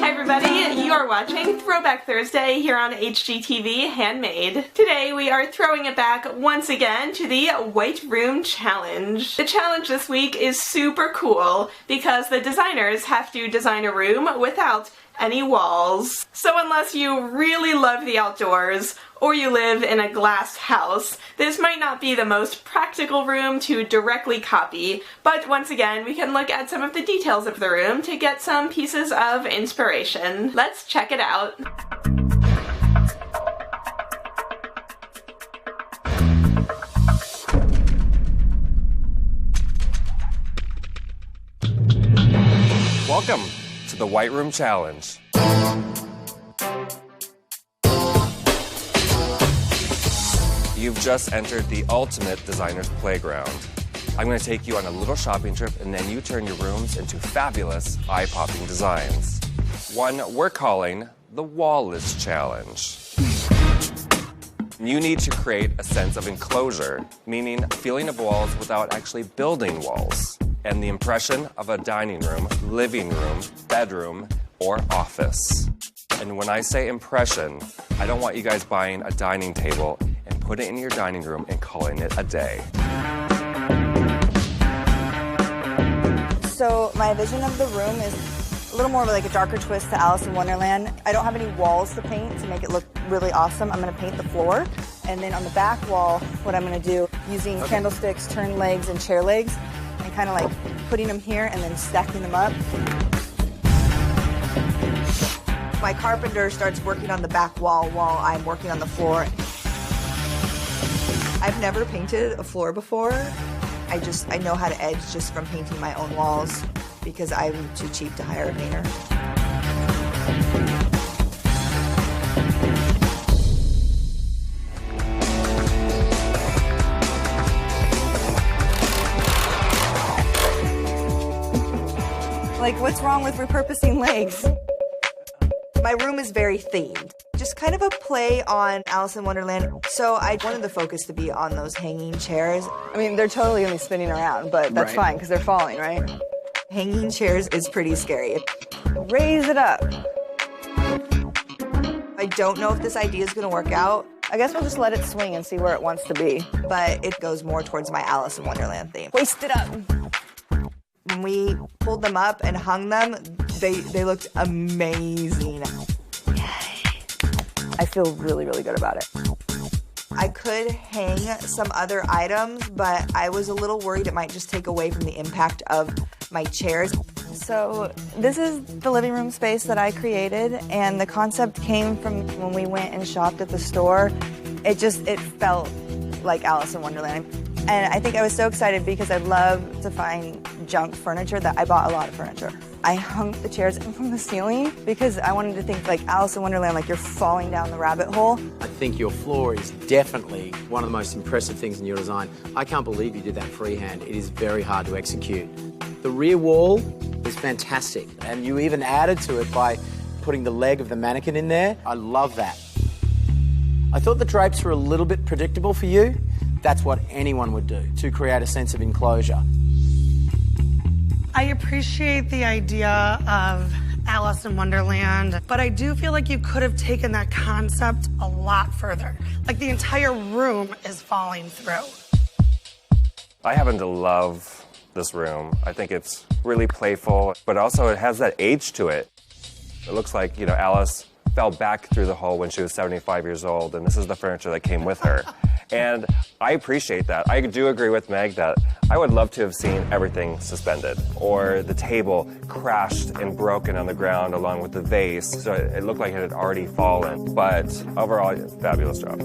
Hi everybody, you are watching Throwback Thursday here on HGTV Handmade. Today we are throwing it back once again to the White Room Challenge. The challenge this week is super cool because the designers have to design a room without any walls. So unless you really love the outdoors or you live in a glass house, this might not be the most practical room to directly copy, but once again we can look at some of the details of the room to get some pieces of inspiration. Let's check it out. Welcome to the White Room Challenge. You've just entered the ultimate designer's playground. I'm going to take you on a little shopping trip and then you turn your rooms into fabulous, eye-popping designs. One we're calling the Wall-less Challenge. You need to create a sense of enclosure, meaning a feeling of walls without actually building walls, and the impression of a dining room, living room, bedroom, or office. And when I say impression, I don't want you guys buying a dining table and putting it in your dining room and calling it a day. So my vision of the room is a little more of like a darker twist to Alice in Wonderland. I don't have any walls to paint to make it look really awesome. I'm going to paint the floor. And then on the back wall, what I'm going to do, using candlesticks, turn legs, and chair legs, and kind of like putting them here and then stacking them up. My carpenter starts working on the back wall while I'm working on the floor. I've never painted a floor before. I know how to edge just from painting my own walls because I'm too cheap to hire a painter. Like, what's wrong with repurposing legs? My room is very themed. Just kind of a play on Alice in Wonderland. So I wanted the focus to be on those hanging chairs. I mean, they're totally gonna be spinning around, but that's fine because they're falling, right? Hanging chairs is pretty scary. Raise it up. I don't know if this idea is gonna work out. I guess we'll just let it swing and see where it wants to be. But it goes more towards my Alice in Wonderland theme. Hoist it up. When we pulled them up and hung them, they looked amazing. I feel really, really good about it. I could hang some other items, but I was a little worried it might just take away from the impact of my chairs. So this is the living room space that I created, and the concept came from when we went and shopped at the store. It felt like Alice in Wonderland. And I think I was so excited because I love to find junk furniture that I bought a lot of furniture. I hung the chairs from the ceiling because I wanted to think like Alice in Wonderland, like you're falling down the rabbit hole. I think your floor is definitely one of the most impressive things in your design. I can't believe you did that freehand. It is very hard to execute. The rear wall is fantastic, and you even added to it by putting the leg of the mannequin in there. I love that. I thought the drapes were a little bit predictable for you. That's what anyone would do to create a sense of enclosure. I appreciate the idea of Alice in Wonderland, but I do feel like you could have taken that concept a lot further. Like the entire room is falling through. I happen to love this room. I think it's really playful, but also it has that age to it. It looks like, Alice fell back through the hole when she was 75 years old, and this is the furniture that came with her. And I appreciate that. I do agree with Meg that I would love to have seen everything suspended, or the table crashed and broken on the ground along with the vase, so it looked like it had already fallen. But overall, fabulous job.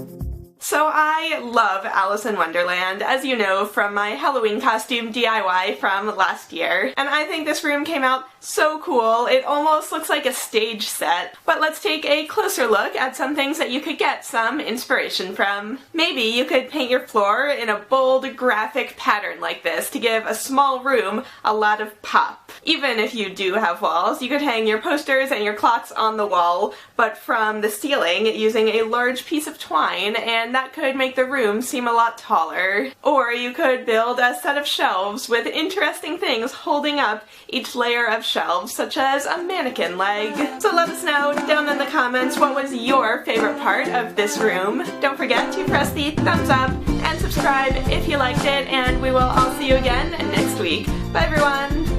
So I love Alice in Wonderland, as you know from my Halloween costume DIY from last year. And I think this room came out so cool, it almost looks like a stage set. But let's take a closer look at some things that you could get some inspiration from. Maybe you could paint your floor in a bold graphic pattern like this to give a small room a lot of pop. Even if you do have walls, you could hang your posters and your clocks on the wall, but from the ceiling using a large piece of twine, and that that could make the room seem a lot taller. Or you could build a set of shelves with interesting things holding up each layer of shelves, such as a mannequin leg. So let us know down in the comments what was your favorite part of this room. Don't forget to press the thumbs up and subscribe if you liked it, and we will all see you again next week. Bye everyone!